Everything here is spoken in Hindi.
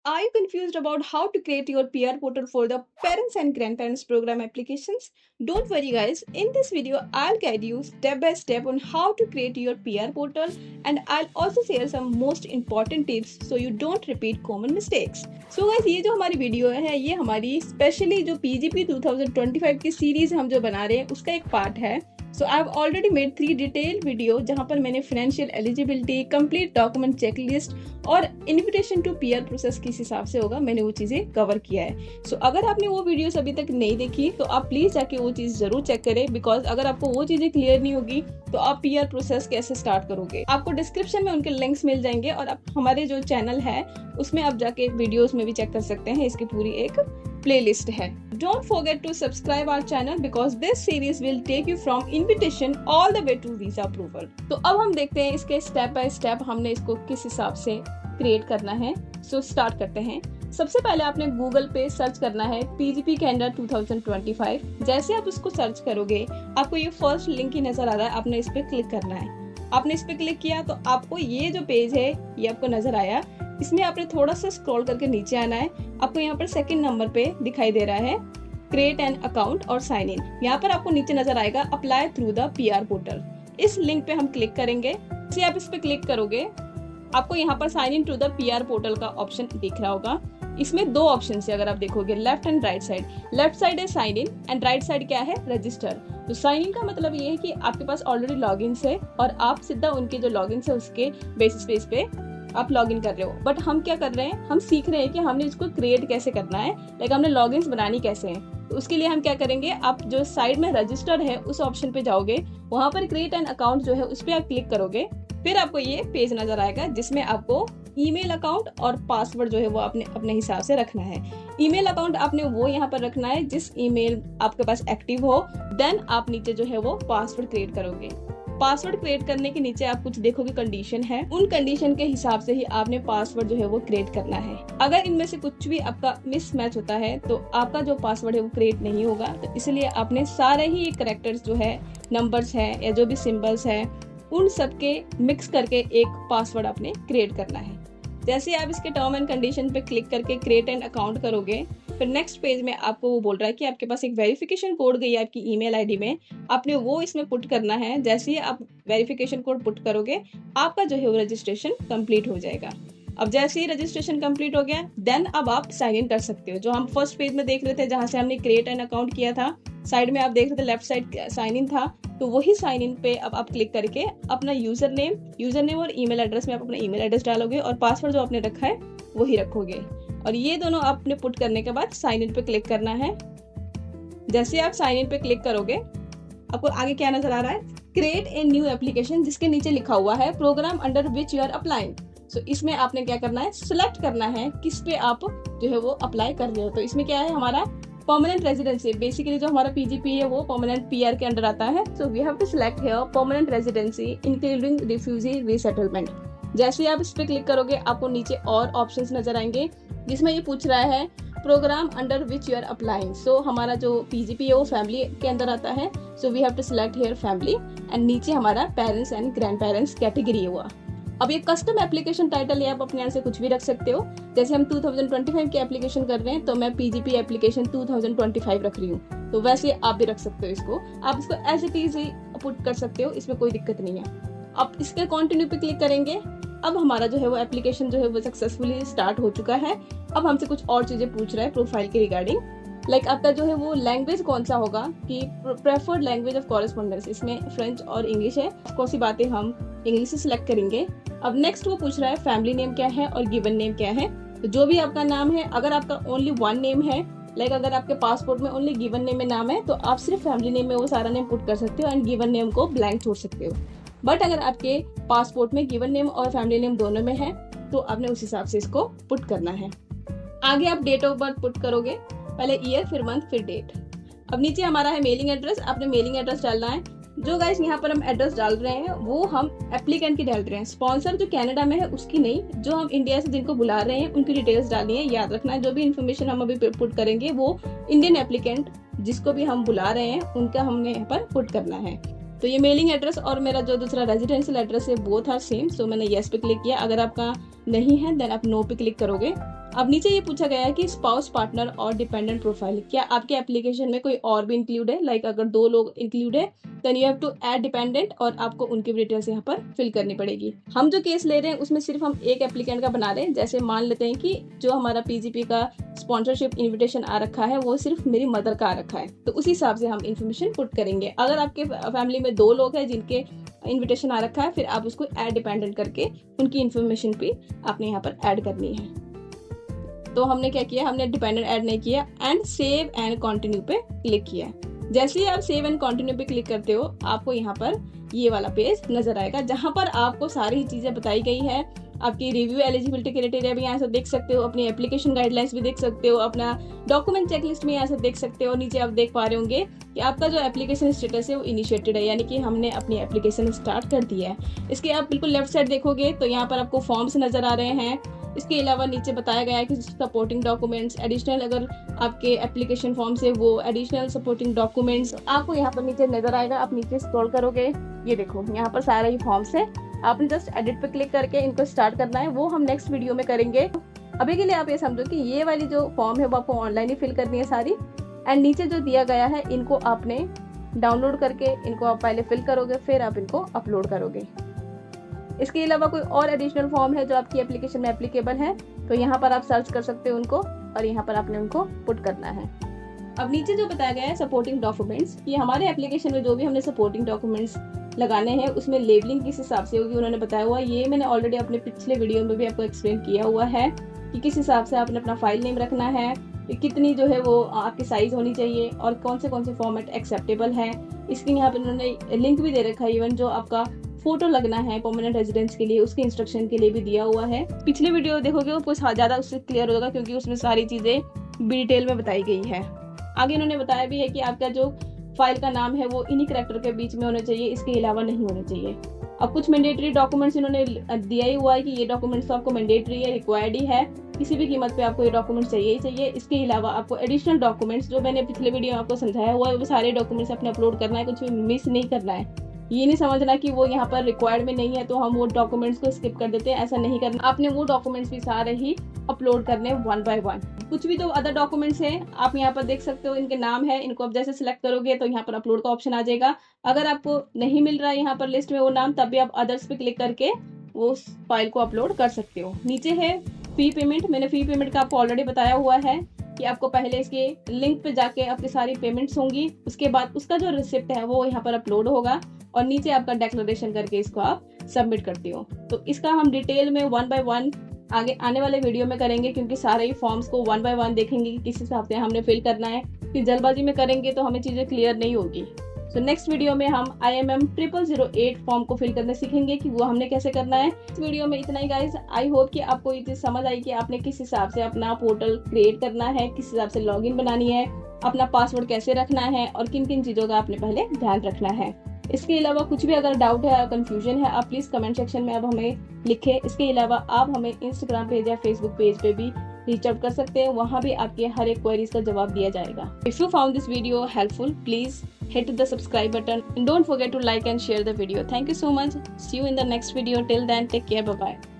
Are you confused about how to create your PR portal for the parents and grandparents program applications? Don't worry guys, in this video I'll guide you step by step on how to create your PR portal and I'll also share some most important tips so you don't repeat common mistakes. So guys, ये जो हमारी वीडियो है ये हमारी स्पेशली जो PGP 2025 की सीरीज हम जो बना रहे हैं उसका एक पार्ट है. So I have already made 3 detail video जहां पर मैंने financial eligibility, complete document checklist और इन्विटेशन टू पीआर प्रोसेस किस हिसाब से होगा मैंने वो चीज़ें कवर किया है. सो अगर आपने वो वीडियोस अभी तक नहीं देखी तो आप प्लीज़ जाके वो चीज़ जरूर चेक करें, बिकॉज अगर आपको वो चीज़ें क्लियर नहीं होगी तो आप पीआर प्रोसेस कैसे स्टार्ट करोगे. आपको डिस्क्रिप्शन में उनके लिंक्स मिल जाएंगे और आप हमारे जो चैनल है उसमें आप जाके वीडियोस में भी चेक कर सकते हैं. इसकी पूरी एक प्लेलिस्ट है. Don't forget to subscribe our channel because this series will take you from invitation all the way to visa approval. तो अब हम देखते हैं इसके स्टेप बाय स्टेप हमने इसको किस हिसाब से क्रिएट करना है. सो स्टार्ट करते हैं. सबसे पहले आपने गूगल पे सर्च करना है PGP कैलेंडर 2025. जैसे आप उसको सर्च करोगे आपको ये फर्स्ट लिंक ही नजर आ रहा है, आपने इस पर क्लिक करना है. आपने इस पर क्लिक किया तो आपको ये जो पेज है ये आपको नजर आया. इसमें आपने थोड़ा सा स्क्रॉल करके नीचे आना है. आपको यहाँ पर सेकंड नंबर पे दिखाई दे रहा है क्रिएट एन अकाउंट और साइन इन. यहाँ पर आपको नीचे नजर आएगा apply through the PR portal. इस लिंक पे हम क्लिक करेंगे. जैसे आप इस पे क्लिक करोगे आपको यहाँ पर sign in to the PR portal का ऑप्शन दिख रहा होगा. इसमें दो ऑप्शन है अगर आप देखोगे, left and right side. Left side है sign in and right side क्या है, रजिस्टर. तो साइन इन का मतलब ये है कि आपके पास ऑलरेडी लॉगिन है और आप सीधा उनके जो लॉगिन है उसके बेसिस पे आप लॉगिन कर रहे हो. बट हम क्या कर रहे हैं, हम सीख रहे हैं कि हमने इसको क्रिएट कैसे करना है, लाइक हमने लॉगिन्स बनानी कैसे है. तो उसके लिए हम क्या करेंगे, आप जो साइड में रजिस्टर है उस ऑप्शन पे जाओगे, वहां पर क्रिएट एन अकाउंट जो है उस पर आप क्लिक करोगे. फिर आपको ये पेज नजर आएगा जिसमें आपको ईमेल अकाउंट और पासवर्ड जो है वो आपने अपने हिसाब से रखना है. ईमेल अकाउंट आपने वो यहाँ पर रखना है जिस ईमेल आपके पास एक्टिव हो. देन आप नीचे जो है वो पासवर्ड क्रिएट करोगे. पासवर्ड क्रिएट करने के नीचे आप कुछ देखोगे कंडीशन है, उन कंडीशन के हिसाब से ही आपने पासवर्ड जो है वो क्रिएट करना है. अगर इनमें से कुछ भी आपका मिसमैच होता है तो आपका जो पासवर्ड है वो क्रिएट नहीं होगा. तो इसलिए आपने सारे ही कैरेक्टर्स जो है, नंबर्स है या जो भी सिंबल्स है, उन सबके मिक्स करके एक पासवर्ड आपने क्रिएट करना है. जैसे आप इसके टर्म एंड कंडीशन पे क्लिक करके क्रिएट एन अकाउंट करोगे, फिर नेक्स्ट पेज में आपको वो बोल रहा है कि आपके पास एक वेरिफिकेशन कोड गई है आपकी ईमेल आईडी में, आपने वो इसमें पुट करना है. जैसे ही आप वेरिफिकेशन कोड पुट करोगे आपका जो है वो रजिस्ट्रेशन कंप्लीट हो जाएगा. अब जैसे ही रजिस्ट्रेशन कंप्लीट हो गया देन अब आप साइन इन कर सकते हो. जो हम फर्स्ट पेज में देख रहे थे जहां से हमने क्रिएट एन अकाउंट किया था, साइड में आप देख रहे थे लेफ्ट साइड साइन इन था, तो वही साइन इन पे अब आप क्लिक करके अपना यूजर नेम और ईमेल एड्रेस में आप अपना ईमेल एड्रेस डालोगे और पासवर्ड जो आपने रखा है वही रखोगे. और ये दोनों आपने पुट करने के बाद साइन इन पे क्लिक करना है. जैसे आप साइन इन पे क्लिक करोगे आपको आगे क्या नजर आ रहा है, क्रिएट ए न्यू एप्लीकेशन, जिसके नीचे लिखा हुआ है programme under which you are applying. So इसमें आपने क्या करना है, सिलेक्ट करना है किस पे आप जो है वो अप्लाई कर रहे हो. तो इसमें क्या है, हमारा परमानेंट रेजिडेंसी. बेसिकली जो हमारा PGP है वो परमानेंट PR के अंडर आता है. So we have to select here permanent residency including refugee resettlement. जैसे ही आप इस पे क्लिक करोगे आपको नीचे और ऑप्शंस नजर आएंगे जिसमें ये पूछ रहा है programme under which you are applying. So हमारा जो PGP है वो फैमिली के अंदर आता है. So we have to select here family and नीचे हमारा parents and grandparents category हुआ. अब ये कस्टम एप्लीकेशन टाइटल है, आप अपने यहाँ से कुछ भी रख सकते हो. जैसे हम 2025 की एप्लीकेशन कर रहे हैं तो मैं PGP एप्लीकेशन 2025 रख रही हूँ, तो वैसे आप भी रख सकते हो इसको. आप इसको एज इट इज ही पुट कर सकते हो, इसमें कोई दिक्कत नहीं है. अब इसके कंटिन्यू पे क्लिक करेंगे. अब हमारा जो है वो एप्लीकेशन जो है वो सक्सेसफुली स्टार्ट हो चुका है. अब हमसे कुछ और चीजें पूछ रहा है प्रोफाइल के रिगार्डिंग, लाइक आपका जो है वो लैंग्वेज कौन सा होगा, कि प्रेफर्ड लैंग्वेज ऑफ कॉरेस्पॉन्डेंस. इसमें फ्रेंच और इंग्लिश है, कौन सी बातें हम इंग्लिश से सिलेक्ट करेंगे. अब नेक्स्ट वो पूछ रहा है फैमिली नेम क्या है और गिवन नेम क्या है. तो जो भी आपका नाम है, अगर आपका ओनली वन नेम है, लाइक अगर आपके पासपोर्ट में ओनली गिवन नेम में नाम है तो आप सिर्फ फैमिली नेम में वो सारा नेम पुट कर सकते हो एंड गिवन नेम को ब्लैंक छोड़ सकते हो. बट अगर आपके पासपोर्ट में गिवन नेम और फैमिली नेम दोनों में है तो आपने उस हिसाब से इसको पुट करना है. आगे आप डेट ऑफ बर्थ पुट करोगे, पहले ईयर फिर मंथ फिर डेट. अब नीचे हमारा है मेलिंग एड्रेस, आपने मेलिंग एड्रेस डालना है. जो गाइस यहाँ पर हम एड्रेस डाल रहे हैं वो हम एप्लीकेंट की डाल रहे हैं, स्पॉन्सर जो कनाडा में है उसकी नहीं. जो हम इंडिया से जिनको बुला रहे हैं उनकी डिटेल्स डालनी है. याद रखना है जो भी इन्फॉर्मेशन हम अभी पुट करेंगे वो इंडियन एप्लीकेंट जिसको भी हम बुला रहे हैं उनका हमने यहाँ पर पुट करना है. तो ये मेलिंग एड्रेस और मेरा जो दूसरा रेजिडेंशियल एड्रेस है बोथ आर सेम. सो मैंने येस पे क्लिक किया. अगर आपका नहीं है देन आप नो पे क्लिक करोगे. अब नीचे ये पूछा गया है कि स्पाउस, पार्टनर और डिपेंडेंट प्रोफाइल, क्या आपके एप्लीकेशन में कोई और भी इंक्लूड है? लाइक अगर 2 लोग इंक्लूड है then you have to add dependent और आपको उनकी डिटेल्स यहाँ पर फिल करनी पड़ेगी। हम जो केस ले रहे हैं उसमें सिर्फ हम एक एप्लीकेंट का बना रहे हैं। जैसे मान लेते हैं कि जो हमारा पीजीपी का स्पॉन्सरशिप इन्विटेशन आ रखा है वो सिर्फ मेरी मदर का आ रखा है, तो उसी हिसाब से हम इन्फॉर्मेशन पुट करेंगे। अगर आपके फैमिली में 2 लोग हैं जिनके इन्विटेशन आ रखा है, फिर आप उसको ऐड डिपेंडेंट करके उनकी इन्फॉर्मेशन भी आपने यहाँ पर ऐड करनी है। तो हमने क्या किया, हमने डिपेंडेंट ऐड नहीं किया एंड सेव एंड कंटिन्यू पे क्लिक किया। जैसे ही आप सेव एंड कंटिन्यू पे क्लिक करते हो आपको यहाँ पर ये वाला पेज नजर आएगा जहाँ पर आपको सारी चीजें बताई गई है। आपकी रिव्यू एलिजिबिलिटी क्राइटेरिया भी यहाँ से देख सकते हो, अपनी एप्लीकेशन गाइडलाइंस भी देख सकते हो, अपना डॉक्यूमेंट चेकलिस्ट भी यहाँ से देख सकते हो। नीचे आप देख पा रहे होंगे कि आपका जो एप्लीकेशन स्टेटस है वो इनिशिएटेड है, यानी कि हमने अपनी एप्लीकेशन स्टार्ट कर दिया है। इसके आप बिल्कुल लेफ्ट साइड देखोगे तो यहाँ पर आपको फॉर्म्स नजर आ रहे हैं। इसके अलावा नीचे बताया गया है कि सपोर्टिंग डॉक्यूमेंट्स एडिशनल, अगर आपके एप्लीकेशन फॉर्म से वो एडिशनल सपोर्टिंग डॉक्यूमेंट्स आपको यहाँ पर नीचे नजर आएगा। आप नीचे स्क्रॉल करोगे, ये देखो यहाँ पर सारा ही फॉर्म्स है। आपने जस्ट एडिट पे क्लिक करके इनको स्टार्ट करना है, वो हम नेक्स्ट वीडियो में करेंगे। अभी के लिए आप ये समझो कि ये वाली जो फॉर्म है वो आपको ऑनलाइन ही फिल करनी है सारी, एंड नीचे जो दिया गया है इनको आपने डाउनलोड करके इनको आप पहले फिल करोगे, फिर आप इनको अपलोड करोगे। इसके अलावा कोई और एडिशनल फॉर्म है जो आपकी एप्लीकेशन में एप्लीकेबल है तो यहाँ पर आप सर्च कर सकते हो उनको, और यहाँ पर आपने उनको पुट करना है। अब नीचे जो बताया गया है सपोर्टिंग डॉक्यूमेंट्स, ये हमारे एप्लीकेशन में जो भी हमने सपोर्टिंग डॉक्यूमेंट्स लगाने हैं उसमें लेबलिंग किस हिसाब से होगी उन्होंने बताया हुआ है। ये मैंने ऑलरेडी अपने पिछले वीडियो में भी आपको एक्सप्लेन किया हुआ है कि किस हिसाब से आपने अपना फाइल नेम रखना है, कितनी जो है वो आपकी साइज होनी चाहिए और कौन से फॉर्मेट एक्सेप्टेबल है। इसके यहाँ पर उन्होंने लिंक भी दे रखा है, इवन जो आपका फोटो लगना है परमानेंट रेजिडेंस के लिए उसके इंस्ट्रक्शन के लिए भी दिया हुआ है। पिछले वीडियो देखोगे वो कुछ ज्यादा उससे क्लियर होगा क्योंकि उसमें सारी चीजें डिटेल में बताई गई है। आगे इन्होंने बताया भी है कि आपका जो फाइल का नाम है वो इन्हीं कैरेक्टर के बीच में होना चाहिए, इसके अलावा नहीं होना चाहिए। अब कुछ मैंडेटरी डॉक्यूमेंट्स इन्होंने दिया ही हुआ है कि ये डॉक्यूमेंट्स तो आपको मैंडेटरी है, रिक्वायर्ड ही है, किसी भी कीमत पे आपको ये डॉक्यूमेंट्स चाहिए ही चाहिए। इसके अलावा आपको एडिशनल डॉक्यूमेंट्स जो मैंने पिछले वीडियो में आपको समझाया हुआ है वो सारे डॉक्यूमेंट्स अपने अपलोड करना है, कुछ भी मिस नहीं करना है। ये नहीं समझना कि वो यहाँ पर रिक्वायर्ड में नहीं है तो हम वो डॉक्यूमेंट्स को स्किप कर देते हैं, ऐसा नहीं करना। आपने वो डॉक्यूमेंट्स भी सारे ही अपलोड करने 1 by 1। कुछ भी जो अदर डॉक्यूमेंट्स हैं आप यहाँ पर देख सकते हो, इनके नाम है, इनको आप जैसे सिलेक्ट करोगे तो यहाँ पर अपलोड का ऑप्शन आ जाएगा। अगर आपको नहीं मिल रहा है यहाँ पर लिस्ट में वो नाम, तब भी आप अदर्स पे क्लिक करके वो फाइल को अपलोड कर सकते हो। नीचे है फी पेमेंट, मैंने फी पेमेंट का आपको ऑलरेडी बताया हुआ है कि आपको पहले इसके लिंक पे जाके आपकी सारी पेमेंट्स होंगी, उसके बाद उसका जो रिसिप्ट है वो यहाँ पर अपलोड होगा और नीचे आपका डिक्लेरेशन करके इसको आप सबमिट करते हो। तो इसका हम डिटेल में 1 by 1 आगे आने वाले वीडियो में करेंगे क्योंकि सारे ही फॉर्म्स को 1 by 1 देखेंगे कि किस हिसाब से हमने फिल करना है। फिर जल्दबाजी में करेंगे तो हमें चीज़ें क्लियर नहीं होगी। तो नेक्स्ट वीडियो में हम IMM 0008 फॉर्म को फिल करने सीखेंगे कि वो हमने कैसे करना है। इस वीडियो में इतना ही गाइस। आई होप कि आपको ये चीज़ समझ आई कि आपने किस हिसाब से अपना पोर्टल क्रिएट करना है, किस हिसाब से लॉगिन बनानी है, अपना पासवर्ड कैसे रखना है और किन किन चीज़ों का आपने पहले ध्यान रखना है। इसके अलावा कुछ भी अगर डाउट है, कंफ्यूजन है, आप प्लीज कमेंट सेक्शन में अब हमें लिखें। इसके अलावा आप हमें इंस्टाग्राम पेज या फेसबुक पेज पे भी रीच आउट कर सकते हैं, वहाँ भी आपके हर एक क्वेरीज का जवाब दिया जाएगा। If you found this video helpful please hit the subscribe button and don't forget to like and share the video. Thank you so much. See you in the next video. Till then, take care. Bye bye.